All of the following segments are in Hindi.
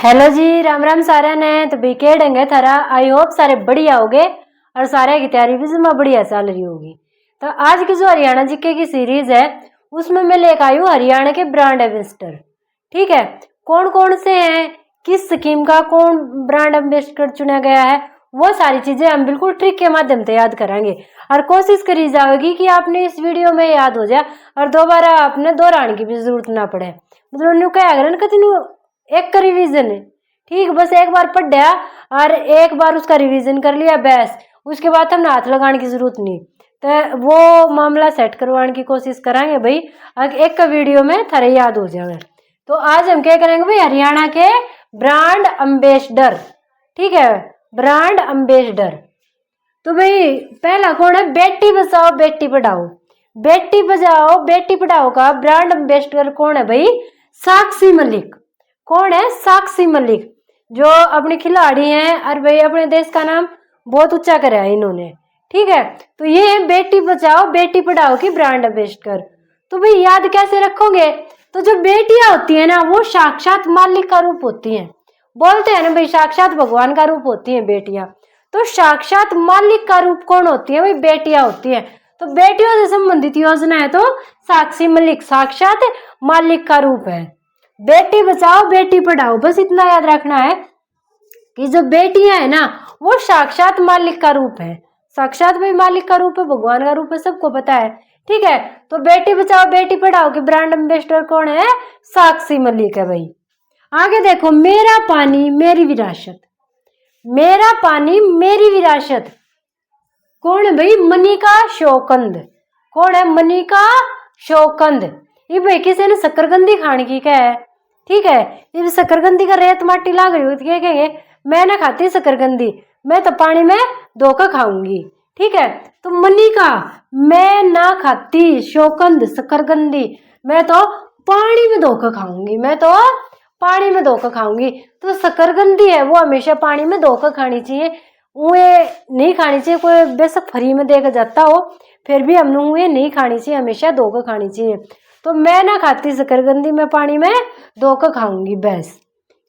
हेलो जी, राम राम सारे ने। तो भी के ढंगे थारा, आई होप सारे बढ़िया होगे और सारे की तैयारी भी जमा बढ़िया चल रही होगी। तो आज की जो हरियाणा जीके की सीरीज है उसमें मैं लेकर आई हूँ हरियाणा के ब्रांड एम्बेसडर। ठीक है, कौन कौन से हैं, किस स्कीम का कौन ब्रांड एम्बेसडर चुना गया है, वो सारी चीजें हम बिल्कुल ट्रिक के माध्यम से याद कराएंगे और कोशिश करी जाएगी कि आपने इस वीडियो में याद हो जाए और दोबारा आपने दोहराने की भी जरूरत ना पड़े। मतलब क्या एक का रिवीजन है, ठीक, बस एक बार पढ़ दिया और एक बार उसका रिवीजन कर लिया बस, उसके बाद हमने हाथ लगाने की जरूरत नहीं। तो वो मामला सेट करवाने की कोशिश करेंगे भाई, एक का वीडियो में थारे याद हो जाए। तो आज हम क्या करेंगे भाई, हरियाणा के ब्रांड एम्बेसडर। ठीक है, ब्रांड एम्बेसडर। तो भाई पहला कौन है, बेटी बचाओ बेटी पढ़ाओ। बेटी बचाओ बेटी पढ़ाओ का ब्रांड एम्बेसडर कौन है भाई, साक्षी मलिक। कौन है, साक्षी मलिक, जो अपने खिलाड़ी हैं और भाई अपने देश का नाम बहुत ऊंचा करा है इन्होंने। ठीक है, तो ये है बेटी बचाओ बेटी पढ़ाओ की ब्रांड एम्बेसडर। तो भाई याद कैसे रखोगे, तो जो बेटियां होती है ना वो साक्षात मालिक का रूप होती हैं। बोलते हैं ना भाई, साक्षात भगवान का रूप होती हैं बेटियां। तो साक्षात मालिक का रूप कौन होती है भाई, बेटियां होती हैं। तो बेटियों से संबंधित योजना है तो साक्षी मलिक साक्षात मालिक का रूप है। बेटी बचाओ बेटी पढ़ाओ, बस इतना याद रखना है कि जो बेटियां है ना वो साक्षात मालिक का रूप है। साक्षात भाई मालिक का रूप है, भगवान का रूप है, सबको पता है। ठीक है, तो बेटी बचाओ बेटी पढ़ाओ के ब्रांड एम्बेसडर कौन है, साक्षी मलिक है भाई। आगे देखो, मेरा पानी मेरी विरासत। मेरा पानी मेरी विरासत कौन है भाई, मनिका शोकंद। कौन है, मनिका शोकंद। ये भाई किसी ने शक्करकंदी खाने की क्या है। ठीक है, ये शक्करकंदी का रेत माटी लाग रही होती है, कहेंगे मैं ना खाती शक्करकंदी, मैं तो पानी में धोकर खाऊंगी। ठीक है, तो मनिका मैं ना खाती शोकंद शक्करकंदी, मैं तो पानी में धोकर खाऊंगी, मैं तो पानी में धोकर खाऊंगी। तो शक्करकंदी है वो हमेशा पानी में धोकर खानी चाहिए, उए नहीं खानी चाहिए। कोई बेशक फ्री में देकर जाता हो फिर भी हम लोग उए नहीं खानी चाहिए, हमेशा धोकर खानी चाहिए। तो मैं ना खाती शक्करकंदी, मैं पानी में धोकर खाऊंगी बस।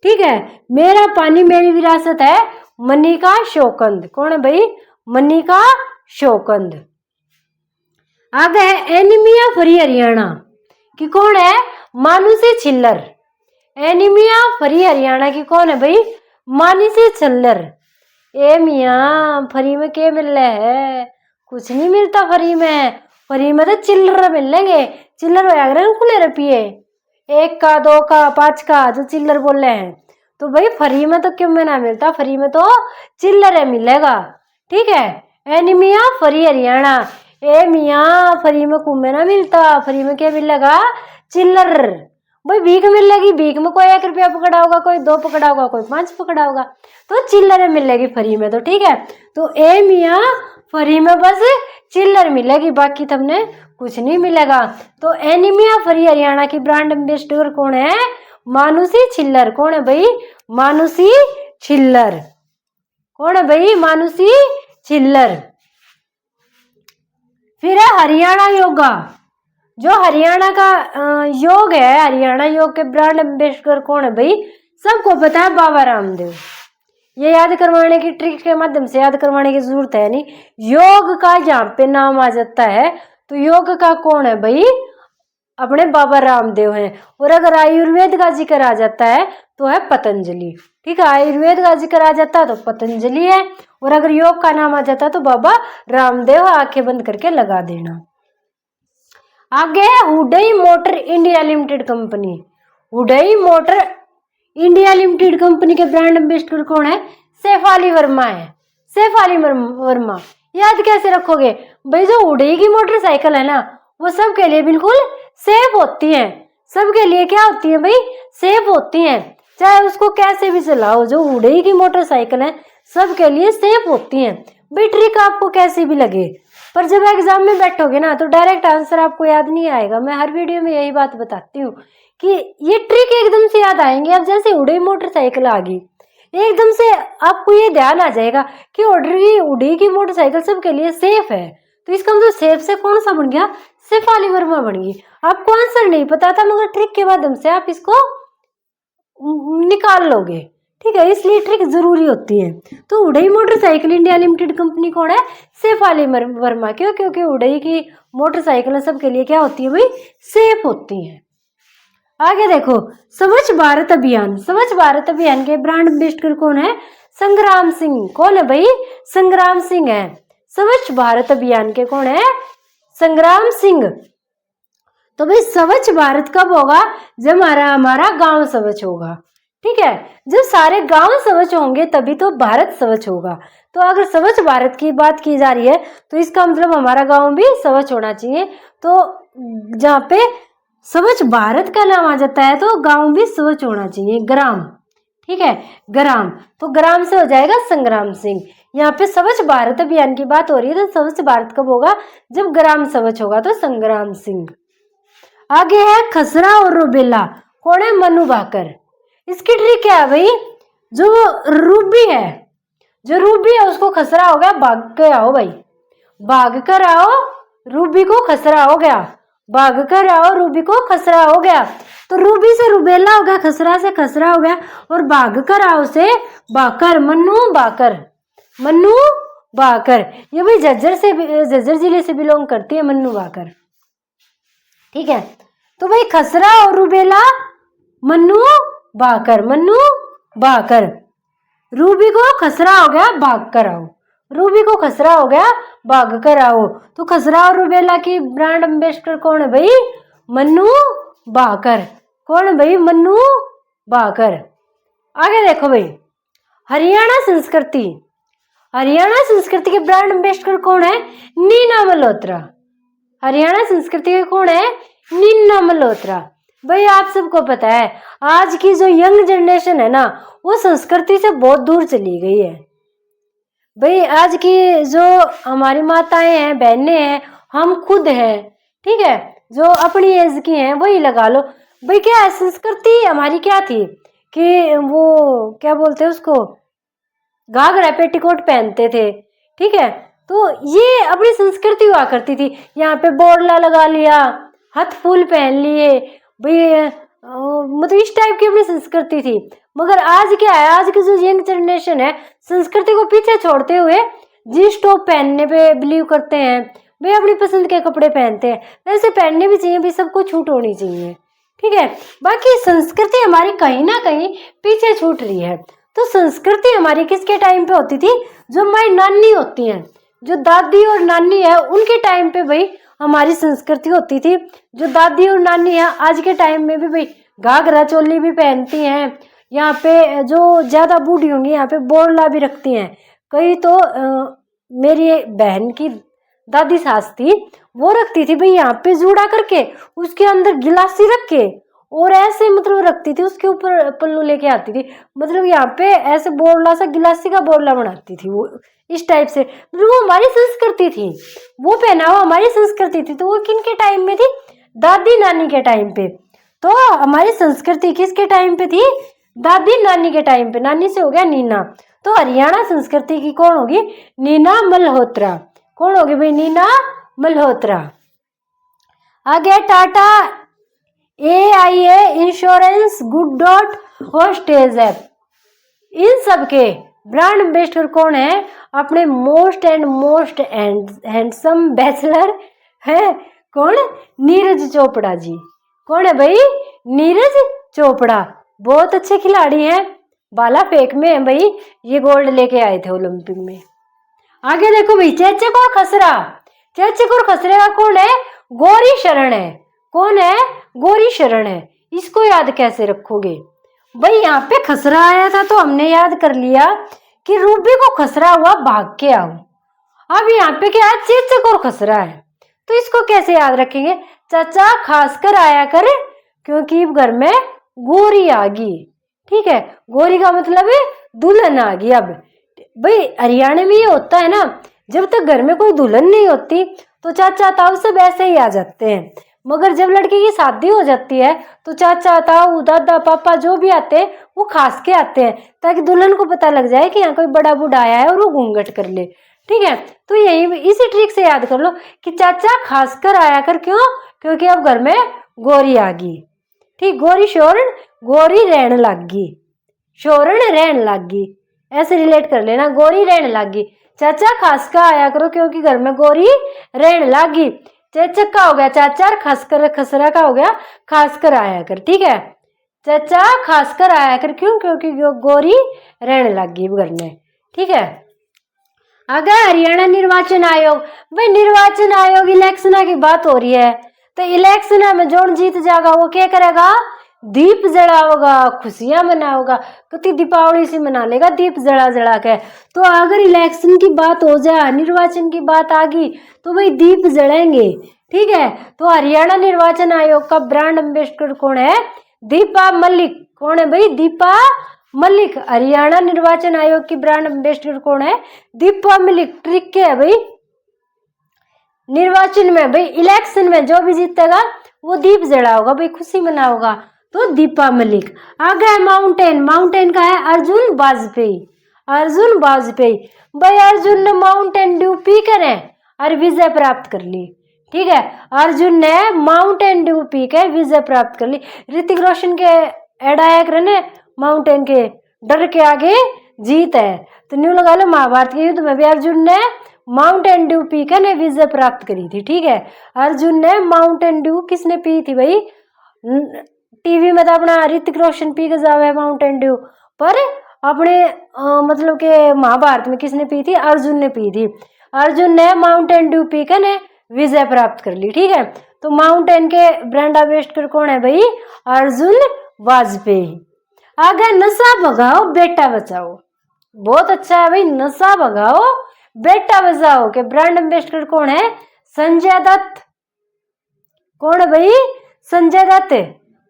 ठीक है, मेरा पानी मेरी विरासत है, मनिका शोकंद। कौन है भाई, मनिका शोकंद। आगे है एनीमिया फ्री हरियाणा की कौन है, मानुषी छिल्लर। एनीमिया फ्री हरियाणा की कौन है भाई, मानुषी छिल्लर। ए मियाँ फ्री में क्या मिल रहा है, कुछ नहीं मिलता फ्री में। फ्री में तो चिल्लर मिलेंगे, चिल्लर हो खुले रुपये, 1 का 2 का 5 का जो चिल्लर बोल रहे हैं। तो भाई फ्री में तो क्यों में ना मिलता, फ्री में तो चिल्लर है मिलेगा। ठीक है, एनीमिया फ्री हरियाणा। ए मियाँ फ्री में कुछ में ना मिलता, फ्री में क्या मिलेगा, चिल्लर। भाई भीख मिलेगी, भीख में कोई 1 रुपया पकड़ा होगा, कोई 2 पकड़ा होगा, कोई 5 पकड़ा होगा, तो चिल्लर मिलेगी फ्री में। तो ठीक है, तो ए मियाँ फ्री में बस चिल्लर मिलेगी, बाकी तुमने कुछ नहीं मिलेगा। तो एनीमिया फ्री हरियाणा की ब्रांड एम्बेसडर कौन है, मानुषी छिल्लर। कौन है भाई, मानुषी छिल्लर। कौन है भाई, मानुषी छिल्लर। फिर है हरियाणा योगा। जो हरियाणा का योग है, हरियाणा योग के ब्रांड एम्बेसडर कौन है भाई, सबको पता है, बाबा रामदेव। ये याद करवाने की ट्रिक के माध्यम से याद करवाने की जरूरत है नहीं, योग का जहाँ पे नाम आ जाता है तो योग का कौन है भाई, अपने बाबा रामदेव हैं। और अगर आयुर्वेद का जिक्र आ जाता है तो है पतंजलि। ठीक है, आयुर्वेद का जिक्र आ जाता है तो पतंजलि है, और अगर योग का नाम आ जाता है तो बाबा रामदेव। आंखें बंद करके लगा देना। आगे है Hyundai motor India limited company. Hyundai motor India limited company के ब्रांड एम्बेसडर कौन है, शेफाली वर्मा है। शेफाली वर्मा याद कैसे रखोगे भाई, जो हुडई की मोटरसाइकिल है ना वो सबके लिए बिल्कुल सेफ होती है। सबके लिए क्या होती है भाई, सेफ होती है, चाहे उसको कैसे भी चलाओ। जो हुडई की मोटरसाइकिल है सबके लिए सेफ होती है। भाई ट्रिक आपको कैसी भी लगे, पर जब एग्जाम में बैठोगे ना तो डायरेक्ट आंसर आपको याद नहीं आएगा। मैं हर वीडियो में यही बात बताती हूँ कि ये ट्रिक एकदम से याद आएंगे। अब जैसे हुडई मोटरसाइकिल आ गई, एकदम से आपको ये ध्यान आ जाएगा कि हुडई की मोटरसाइकिल सबके लिए सेफ है। तो इसका मतलब सेफ से कौन सा बन गया, शेफाली वर्मा बन गई। आपको आंसर नहीं पता था, मगर ट्रिक के माध्यम से आप इसको निकाल लोगे। ठीक है, इसलिए ट्रिक जरूरी होती है। तो उड़ई मोटरसाइकिल इंडिया लिमिटेड कंपनी कौन है? शेफाली वर्मा। क्यों? क्योंकि उड़ई की मोटरसाइकिल सबके लिए क्या होती है भाई? सेफ होती है। आगे देखो, स्वच्छ भारत अभियान। स्वच्छ भारत अभियान के ब्रांड एम्बेसडर कौन है? संग्राम सिंह। कौन है भाई? संग्राम सिंह है। स्वच्छ भारत अभियान के कौन है? संग्राम सिंह। तो भाई स्वच्छ भारत कब होगा? जब हमारा गांव स्वच्छ होगा। ठीक है, जब सारे गांव स्वच्छ होंगे तभी तो भारत स्वच्छ होगा। तो अगर स्वच्छ भारत की बात की जा रही है तो इसका मतलब हमारा गांव भी स्वच्छ होना चाहिए। तो जहाँ पे स्वच्छ भारत का नाम आ जाता है तो गांव भी स्वच्छ होना चाहिए, ग्राम। ठीक है, ग्राम। तो ग्राम से हो जाएगा संग्राम सिंह। यहाँ पे स्वच्छ भारत अभियान की बात हो रही है तो स्वच्छ भारत कब होगा? जब ग्राम स्वच्छ होगा, तो संग्राम सिंह। आगे है खसरा और रूबेला। कौन है? मनु भाकर। इसकी ट्रिक क्या है भाई? जो रूबी है उसको खसरा हो गया, भाग के आओ भाई, भाग कर आओ, रूबी को खसरा हो गया, भाग कर आओ, रूबी को खसरा हो गया। तो रूबी से रूबेला हो गया, खसरा से खसरा हो गया, और भाग कर आओ से बाकर, मन्नू बाकर, मन्नू बाकर। ये भाई झज्जर जिले से बिलोंग करती है मन्नू बाकर। ठीक है, तो भाई खसरा और रूबेला, मन्नू बाकर, मन्नू बाकर। रूबी को खसरा हो गया, भाग कर आओ, रूबी को खसरा हो गया, भाग कर आओ। तो खसरा और रूबेला की ब्रांड एम्बेसडर कौन है भाई? मन्नू बाकर। कौन है भाई? मन्नू बाकर। आगे देखो भाई, हरियाणा संस्कृति। हरियाणा संस्कृति के ब्रांड एम्बेसडर कौन है? नीना मल्होत्रा। हरियाणा संस्कृति के कौन है? नीना मल्होत्रा। भाई आप सबको पता है आज की जो यंग जनरेशन है ना, वो संस्कृति से बहुत दूर चली गई है। भाई आज की जो हमारी माताएं हैं, बहनें हैं, हम खुद हैं, ठीक है, जो अपनी एज की हैं वही लगा लो। भाई क्या है, संस्कृति हमारी क्या थी कि वो क्या बोलते हैं उसको, घाघरा पेटीकोट पहनते थे। ठीक है, तो ये अपनी संस्कृति हुआ करती थी। यहाँ पे बोरला लगा लिया, हाथ फूल पहन लिए, भाई मतलब इस टाइप की अपनी संस्कृति थी। मगर आज क्या है, आज की जो यंग जनरेशन है संस्कृति को पीछे छोड़ते हुए जींस टॉप पहनने पे बिलीव करते हैं। भाई अपनी पसंद के कपड़े पहनते हैं, वैसे पहनने भी चाहिए, भी सबको छूट होनी चाहिए। ठीक है, बाकी संस्कृति हमारी कहीं ना कहीं पीछे छूट रही है। तो संस्कृति हमारी किसके टाइम पे होती थी? जो हमारी नानी होती हैं, जो दादी और नानी है, उनके टाइम पे भाई हमारी संस्कृति होती थी। जो दादी और नानी है आज के टाइम में भी भाई घाघरा चोली भी पहनती हैं। यहाँ पे जो ज्यादा बूढ़ी होंगी यहाँ पे बोरला भी रखती हैं। कई तो मेरी बहन की दादी सास थी, वो रखती थी भाई यहाँ पे जूड़ा करके, उसके अंदर गिलासी रख के, और ऐसे मतलब रखती थी, उसके ऊपर पल्लू लेके आती थी, मतलब यहाँ पे ऐसे बोरला सा गिलासी का बोरला बनाती थी वो, इस टाइप से। मतलब वो हमारी संस्कृति थी, वो पहनावा हमारी संस्कृति थी। तो वो किनके टाइम में थी? दादी नानी के टाइम पे। तो हमारी संस्कृति किसके टाइम पे थी? दादी नानी के टाइम पे। नानी से हो गया नीना, तो हरियाणा संस्कृति की कौन होगी? नीना मल्होत्रा। कौन होगी भाई? नीना मल्होत्रा। आगे Tata AIA insurance, good dot, hostage app, इन सब के ब्रांड एम्बेसडर कौन है? अपने मोस्ट हैंडसम बैचलर है कौन? नीरज चोपड़ा जी। कौन है भाई? नीरज चोपड़ा। बहुत अच्छे खिलाड़ी हैं, भाला फेंक में है भाई, ये गोल्ड लेके आए थे ओलंपिक में। आगे देखो भाई, चेचक और खसरा। चेचक और खसरे का कौन है? गौरी शरण है। कौन है? गौरी शरण है। इसको याद कैसे रखोगे भाई? यहाँ पे खसरा आया था तो हमने याद कर लिया कि रूबी को खसरा हुआ, भाग के आओ। अब यहाँ पे क्या है? चेचक और खसरा है, तो इसको कैसे याद रखेंगे? चाचा खास कर आया कर, क्योंकि घर में गोरी आ गई। ठीक है, गोरी का मतलब है दुल्हन आ गई। अब भाई हरियाणा में ये होता है ना, जब तक घर में कोई दुल्हन नहीं होती तो चाचा ताऊ सब ऐसे ही आ जाते हैं, मगर जब लड़की की शादी हो जाती है तो चाचा ताऊ दादा पापा जो भी आते हैं वो खास के आते हैं, ताकि दुल्हन को पता लग जाए कि यहाँ कोई बड़ा बूढ़ा आया है और वो घूंघट कर ले। ठीक है, तो यही इसी ट्रिक से याद कर लो कि चाचा खास कर आया कर। क्यों? क्योंकि अब घर में गोरी आ गई। ठीक, गोरी शोर, गोरी रहने लग गई। शोरण रहन लागी, ऐसे रिलेट कर लेना। गोरी रहन लागी, चाचा खास का आया करो क्योंकि घर में गोरी रहन लागी। चेचक का हो गया चाचा, और खासकर खसरा का हो गया खास कर आया कर। ठीक है, चाचा खास कर आया कर, क्यों? क्योंकि गोरी रहने लगी घर में। ठीक है, आगे हरियाणा निर्वाचन आयोग। भाई निर्वाचन आयोग इलेक्शन की बात हो रही है, तो इलेक्शन में जो जीत जाएगा वो क्या करेगा? दीप जलाओगा, खुशियां मनाओगा, कति दीपावली से मना लेगा दीप जला जला के। तो अगर इलेक्शन की बात हो जाए, निर्वाचन की बात आ गई, तो भाई दीप जलेंगे। ठीक है, तो हरियाणा निर्वाचन आयोग का ब्रांड एम्बेसडर कौन है? दीपा मलिक। कौन है भाई? दीपा मलिक। हरियाणा निर्वाचन आयोग की ब्रांड एम्बेसडर कौन है? दीपा मलिक। ट्रिक क्या है भाई? निर्वाचन में भाई इलेक्शन में जो भी जीतेगा वो दीप जलाओगा भाई, खुशी मनाओगा, तो दीपा मलिक। आगे माउंटेन। माउंटेन का है अर्जुन वाजपेयी। अर्जुन वाजपेयी भाई, अर्जुन ने माउंटेन ड्यू पी कर और विजय प्राप्त कर ली। ठीक है, अर्जुन ने माउंटेन ड्यू पी के विजय प्राप्त कर ली। ऋतिक रोशन के एड आया करे ने, माउंटेन के डर के आगे जीत है, तो न्यू लगा लो महाभारत के युद्ध में भी अर्जुन ने माउंटेन ड्यू पी के ने विजय प्राप्त करी थी। ठीक है, अर्जुन ने माउंटेन ड्यू किसने पी थी भाई? टीवी में तो अपना ऋतिक रोशन पी के जावे माउंटेन ड्यू, पर अपने मतलब के महाभारत में किसने पी थी? अर्जुन ने पी थी। अर्जुन ने माउंटेन ड्यू पी के ने विजय प्राप्त कर ली। ठीक है, तो माउंटेन के ब्रांड एम्बेसडर कौन है भाई? अर्जुन वाजपेयी। आगे नशा भगाओ बेटा बचाओ। बहुत अच्छा है भाई, नशा भगाओ बेटा बचाओ के ब्रांड एम्बेसडर कौन है? संजय दत्त। कौन है भाई? संजय दत्त।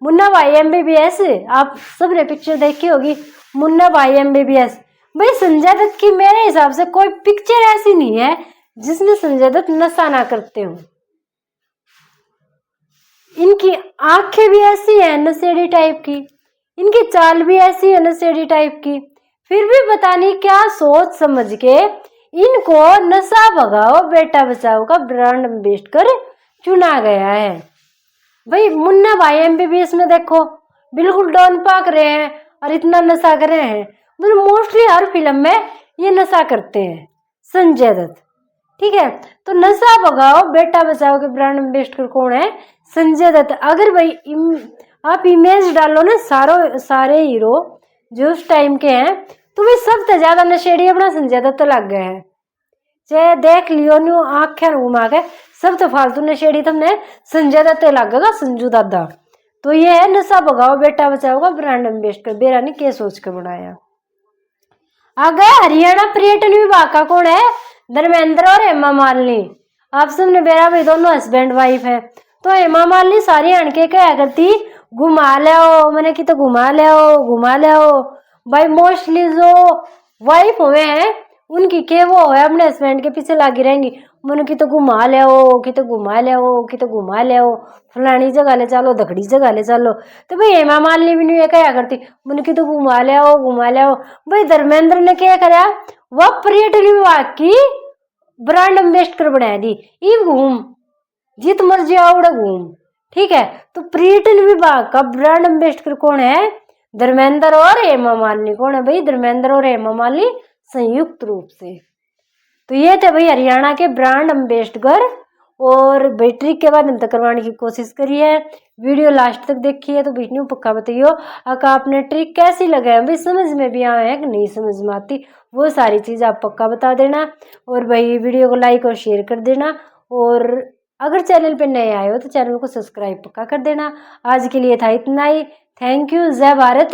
मुन्ना भाई एमबीबीएस, आप सबने पिक्चर देखी होगी मुन्ना भाई एमबीबीएस। भाई संजय दत्त की मेरे हिसाब से कोई पिक्चर ऐसी नहीं है जिसमें संजय दत्त नशा ना करते हो। इनकी आंखें भी ऐसी है नशेड़ी टाइप की, इनकी चाल भी ऐसी है नशेड़ी टाइप की, फिर भी पता नहीं क्या सोच समझ के इनको नशा भगाओ बेटा बचाओ का ब्रांड एम्बेसडर चुना गया है। भाई मुन्ना भाई एमबीबीएस में देखो बिल्कुल डॉन पाक रहे हैं और इतना नशा कर रहे हैं, मतलब मोस्टली हर फिल्म में ये नशा करते हैं संजय दत्त। ठीक है, तो नशा भगाओ बेटा बचाओ के ब्रांड एम्बेसडर कौन है? संजय दत्त। अगर भाई आप इमेज डालो ना सारे हीरो जो उस टाइम के हैं, तो भाई सबसे ज्यादा नशेड़ी अपना संजय दत्त लग गए हैं। चाहे देख लियो न्यू आंखें घुमा के, सब तो फालतू नशेड़ी तुमने संजय दत्त लगेगा, संजू दादा। तो ये है नशा भगाओ बेटा बचाओ का ब्रांड एम्बेसडर। बेरा ने क्या सोच के बनाया। आगे हरियाणा पर्यटन विभाग का कौन है? धर्मेंद्र और हेमा मालिनी। आप सबने बेरा भाई दोनों हस्बैंड वाइफ है, तो हेमा मालिनी सारी हणके क्या करती? घुमा ले मैंने की तो घुमा ले भाई। मोस्टली जो वाइफ हुए हैं उनकी के वो है अपने हस्बैंड के पीछे लगी रहेंगी, मन की तो घुमा ले कि तो घुमा ले कि तो घुमा ले, फलानी जगह ले चलो, धकड़ी जगह ले चलो। तो भाई हेमा मालिनी भी नहीं क्या करती? मन की तो घुमा ले भाई। धर्मेंद्र ने क्या करा? वह पर्यटन विभाग की ब्रांड एम्बेसडर बना दी। ये घूम जित मर्जी आवड़े घूम। ठीक है, तो पर्यटन विभाग का ब्रांड एम्बेसडर कौन है? धर्मेंद्र और हेमा मालिनी। कौन है भाई? धर्मेंद्र और हेमा मालिनी संयुक्त रूप से। तो ये थे भाई हरियाणा के ब्रांड एम्बेसडर। और बैटरी के बाद हम तक करवाने की कोशिश करी है। वीडियो लास्ट तक देखी है तो वीडियो पक्का बताइयो अगर आपने ट्रिक कैसी लगा है, भाई समझ में भी आए है कि नहीं समझ में आती, वो सारी चीज़ आप पक्का बता देना। और भाई वीडियो को लाइक और शेयर कर देना, और अगर चैनल पे नए आए हो तो चैनल को सब्सक्राइब पक्का कर देना। आज के लिए था इतना ही। Thank you. जय भारत।